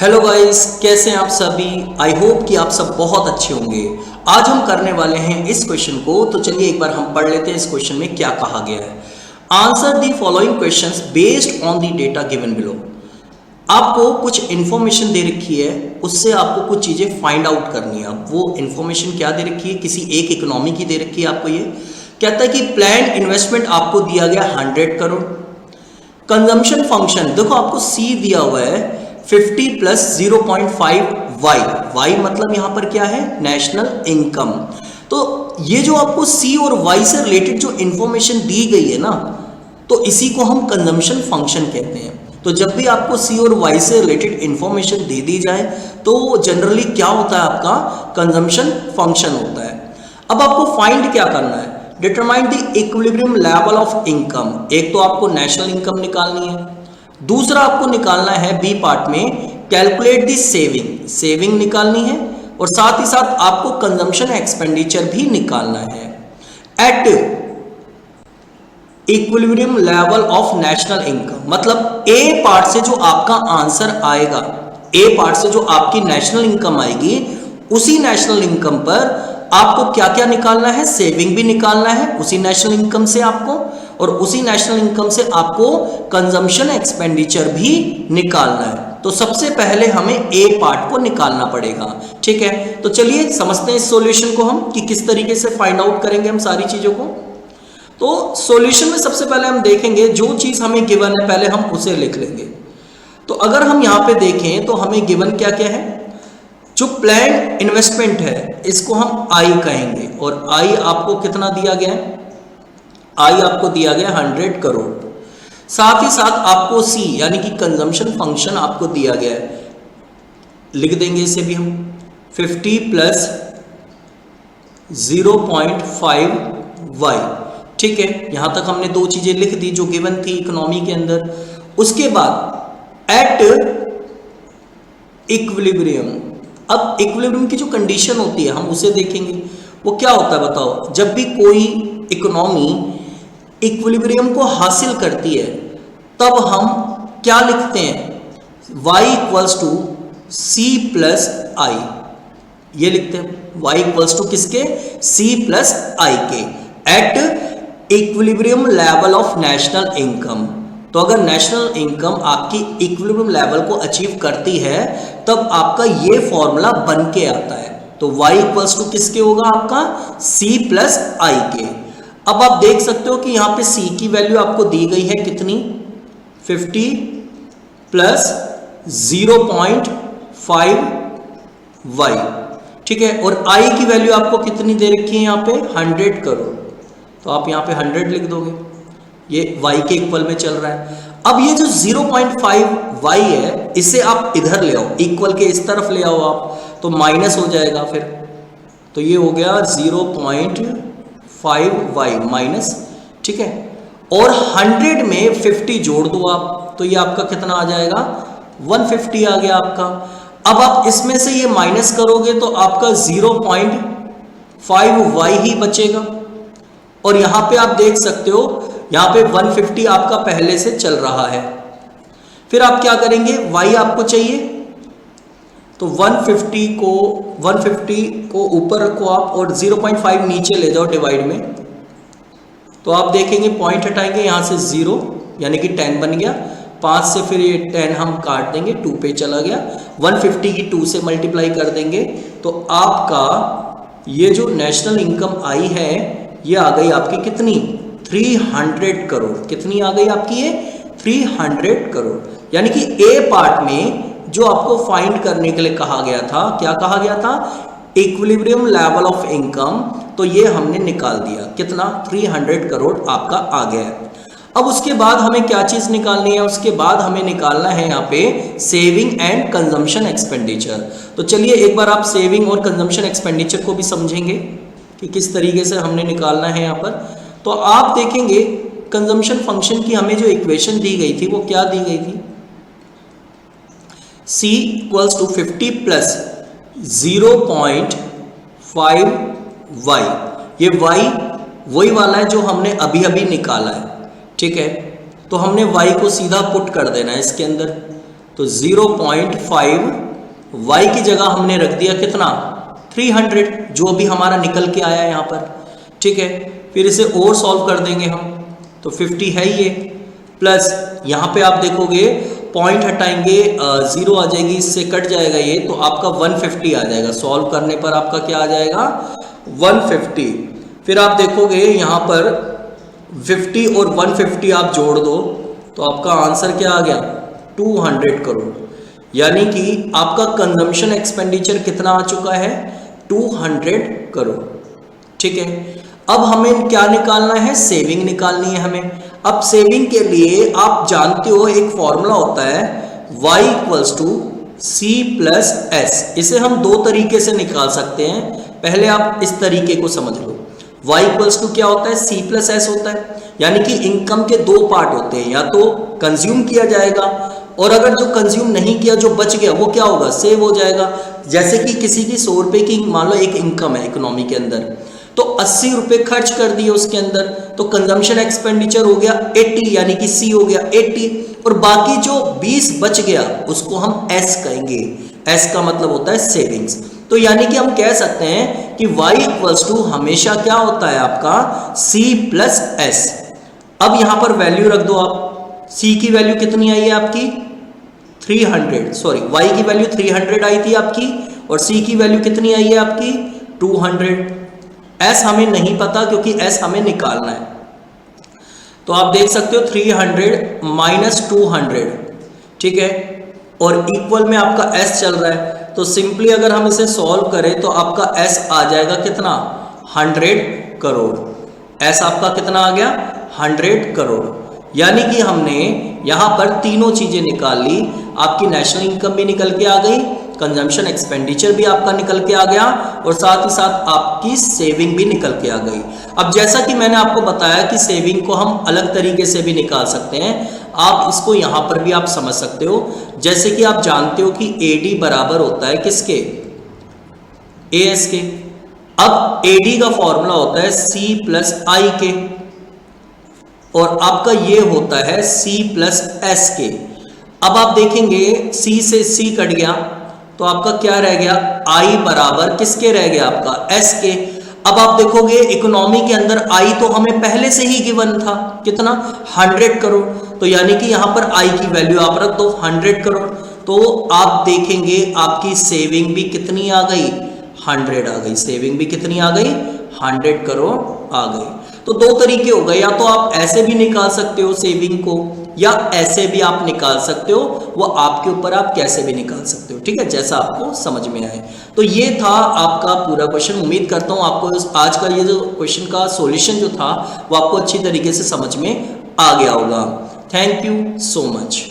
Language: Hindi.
हेलो गाइस, कैसे हैं आप सभी। आई होप कि आप सब बहुत अच्छे होंगे। आज हम करने वाले हैं इस क्वेश्चन को, तो चलिए एक बार हम पढ़ लेते हैं इस क्वेश्चन में क्या कहा गया है। Answer the following questions based on the data given below. आपको कुछ इन्फॉर्मेशन दे रखी है, उससे आपको कुछ चीज़ें फाइंड आउट करनी है। अब वो इन्फॉर्मेशन क्या दे रखी है, किसी एक इकोनॉमी की दे रखी है। आपको ये कहता है कि प्लान इन्वेस्टमेंट आपको दिया गया 100 करोड़। कंजम्पशन फंक्शन देखो, आपको सी दिया हुआ है 50 प्लस 0.5 वाई। वाई मतलब यहां पर क्या है, नेशनल इनकम। तो ये जो आपको सी और वाई से रिलेटेड जो इंफॉर्मेशन दी गई है ना, तो इसी को हम कंजम्पशन फंक्शन कहते हैं। तो जब भी आपको सी और वाई से रिलेटेड इंफॉर्मेशन दे दी जाए तो जनरली क्या होता है, आपका कंजम्पशन फंक्शन होता है। अब आपको फाइंड क्या करना है, determine the equilibrium level of income. एक तो आपको नेशनल इनकम निकालनी है, दूसरा आपको निकालना है बी पार्ट में कैलकुलेट द सेविंग, सेविंग निकालनी है, और साथ ही साथ आपको कंजम्पशन एक्सपेंडिचर भी निकालना है eight equilibrium level of national income. मतलब ए पार्ट से जो आपका आंसर आएगा, ए पार्ट से जो आपकी नेशनल इनकम आएगी, उसी नेशनल इनकम पर आपको क्या क्या निकालना है, सेविंग भी निकालना है उसी नेशनल इनकम से आपको, और उसी नेशनल इनकम से आपको कंजम्पशन एक्सपेंडिचर भी निकालना है। तो सबसे पहले हमें ए पार्ट को निकालना पड़ेगा। ठीक है, तो चलिए समझते हैं इस सॉल्यूशन को हम कि किस तरीके से फाइंड आउट करेंगे हम सारी चीजों को। तो सॉल्यूशन में सबसे पहले हम देखेंगे जो चीज हमें गिवन है पहले हम उसे लिख लेंगे। तो अगर हम यहां पे देखें तो हमें गिवन क्या क्या है, जो प्लान इन्वेस्टमेंट है इसको हम आई कहेंगे, और आई आपको कितना दिया गया है, आई आपको दिया गया 100 करोड़। साथ ही साथ आपको सी यानी कि कंजम्पशन फंक्शन आपको दिया गया है, लिख देंगे इसे भी हम 50 प्लस 0.5 वाई। ठीक है, यहां तक हमने दो चीजें लिख दी जो गिवन थी इकोनॉमी के अंदर। उसके बाद एट इक्विलिब्रियम, अब इक्विलिब्रियम की जो कंडीशन होती है हम उसे देखेंगे। वो क्या होता है बताओ, जब भी कोई इकोनॉमी इक्विलिब्रियम को हासिल करती है तब हम क्या लिखते हैं, y equals to C plus I, ये लिखते हैं y इक्वल्स टू किसके, c प्लस आई के, at equilibrium level of national income. तो अगर नेशनल इनकम आपकी इक्विलिब्रियम लेवल को अचीव करती है तब आपका ये फॉर्मूला बन के आता है। तो y इक्वल्स टू किसके होगा, आपका c प्लस आई के। अब आप देख सकते हो कि यहां पे c की वैल्यू आपको दी गई है कितनी, 50 प्लस 0.5 वाई। ठीक है, और i की वैल्यू आपको कितनी दे रखी है यहाँ पे 100 करोड़। तो आप यहाँ पे 100 लिख दोगे, ये y के इक्वल में चल रहा है। अब ये जो 0.5 y है इसे आप इधर ले आओ, इक्वल के इस तरफ ले आओ आप, तो माइनस हो जाएगा फिर। तो ये हो गया 0.5 वाई माइनस। ठीक है, और 100 में 50 जोड़ दो आप, तो ये आपका कितना आ जाएगा, 150 आ गया आपका। अब आप इसमें से ये माइनस करोगे तो आपका 0.5 वाई ही बचेगा। और यहां पे आप देख सकते हो यहां पे 150 आपका पहले से चल रहा है। फिर आप क्या करेंगे, y आपको चाहिए तो 150 को ऊपर रखो आप और 0.5 नीचे ले जाओ डिवाइड में। तो आप देखेंगे पॉइंट हटाएंगे यहां से 0 यानी कि 10 बन गया, 5 से फिर ये 10 हम काट देंगे, 2 पे चला गया, 150 की 2 से मल्टीप्लाई कर देंगे तो आपका ये जो नेशनल इनकम आई है ये आ गई आपकी कितनी, 300 करोड़। कितनी आ गई आपकी ये, 300 करोड़। यानी कि ए पार्ट में जो आपको फाइंड करने के लिए कहा गया था, क्या कहा गया था, इक्विलिब्रियम लेवल ऑफ इनकम, तो ये हमने निकाल दिया, कितना, 300 करोड़ आपका आ गया है। अब उसके बाद हमें क्या चीज निकालनी है, उसके बाद हमें निकालना है यहाँ पे सेविंग एंड कंजम्पशन एक्सपेंडिचर। तो चलिए एक बार आप सेविंग और कंजम्पशन एक्सपेंडिचर को भी समझेंगे कि किस तरीके से हमने निकालना है यहाँ पर। तो आप देखेंगे कंजम्पशन फंक्शन की हमें जो इक्वेशन दी गई थी वो क्या दी गई थी, c equals to 50 plus 0.5 y। ये y वही वाला है जो हमने अभी अभी निकाला है। ठीक है, तो हमने y को सीधा पुट कर देना है इसके अंदर। तो 0.5 y की जगह हमने रख दिया कितना 300, जो अभी हमारा निकल के आया यहाँ पर। ठीक है, फिर इसे और सॉल्व कर देंगे हम, तो 50 है ये, प्लस यहाँ पे आप देखोगे पॉइंट हटाएंगे, 0 आ जाएगी, इससे कट जाएगा ये, तो आपका 150 आ जाएगा। सॉल्व करने पर आपका क्या आ जाएगा 150। फिर आप देखोगे यहाँ पर 50 और 150 आप जोड़ दो तो आपका आंसर क्या आ गया 200 करोड़। यानी कि आपका कंजम्पशन एक्सपेंडिचर कितना आ चुका है 200 करोड़। ठीक है, अब हमें क्या निकालना है, सेविंग निकालनी है हमें। अब सेविंग के लिए आप जानते हो एक फॉर्मूला होता है y equals to C plus s. इसे हम दो तरीके से निकाल सकते हैं, पहले आप इस तरीके को समझ लो। y इक्वल्स टू क्या होता है, सी प्लस एस होता है, यानी कि इनकम के दो पार्ट होते हैं, या तो कंज्यूम किया जाएगा और अगर जो कंज्यूम नहीं किया जो बच गया वो क्या होगा, सेव हो जाएगा। जैसे कि किसी की 100 रुपए की मान लो एक इनकम है इकोनॉमी के अंदर, तो 80 रुपए खर्च कर दिए उसके अंदर, तो कंजम्पशन एक्सपेंडिचर हो गया 80, यानी कि सी हो गया 80, और बाकी जो 20 बच गया उसको हम एस कहेंगे। एस का मतलब होता है सेविंग्स। तो यानी कि हम कह सकते हैं कि y इक्वल्स टू हमेशा क्या होता है आपका c प्लस एस। अब यहां पर वैल्यू रख दो आप, c की वैल्यू कितनी आई है आपकी 300, सॉरी y की वैल्यू 300 आई थी आपकी, और c की वैल्यू कितनी आई है आपकी 200। s हमें नहीं पता क्योंकि s हमें निकालना है, तो आप देख सकते हो 300 माइनस 200, ठीक है, और इक्वल में आपका s चल रहा है, तो सिंपली अगर हम इसे सॉल्व करें तो आपका s आ जाएगा कितना 100 करोड़। s आपका कितना आ गया 100 करोड़। यानी कि हमने यहां पर तीनों चीजें निकाल ली, आपकी नेशनल इनकम भी निकल के आ गई, कंजम्पशन एक्सपेंडिचर भी आपका निकल के आ गया, और साथ ही साथ आपकी सेविंग भी निकल के आ गई। अब जैसा कि मैंने आपको बताया कि सेविंग को हम अलग तरीके से भी निकाल सकते हैं, आप इसको यहां पर भी आप समझ सकते हो। जैसे कि आप जानते हो कि AD बराबर होता है किसके, AS के। अब AD का फॉर्मूला होता है C प्लस I के, और आपका ये होता है C प्लस S के। अब आप देखेंगे C से C कट गया तो आपका क्या रह गया, I बराबर किसके रह गया आपका S के। अब आप देखोगे इकोनॉमी के अंदर I तो हमें पहले से ही गिवन था, कितना 100 करोड़, तो यानी कि यहां पर I की वैल्यू आप रख दो 100 करोड़, तो आप देखेंगे आपकी सेविंग भी कितनी आ गई 100 आ गई, सेविंग भी कितनी आ गई 100 करोड़ आ गई। तो दो तरीके हो गए, या तो आप ऐसे भी निकाल सकते हो सेविंग को, या ऐसे भी आप निकाल सकते हो, वो आपके ऊपर, आप कैसे भी निकाल सकते हो, ठीक है, जैसा आपको समझ में आए। तो ये था आपका पूरा क्वेश्चन। उम्मीद करता हूँ आपको आज का ये जो क्वेश्चन का सॉल्यूशन जो था वो आपको अच्छी तरीके से समझ में आ गया होगा। Thank you so much.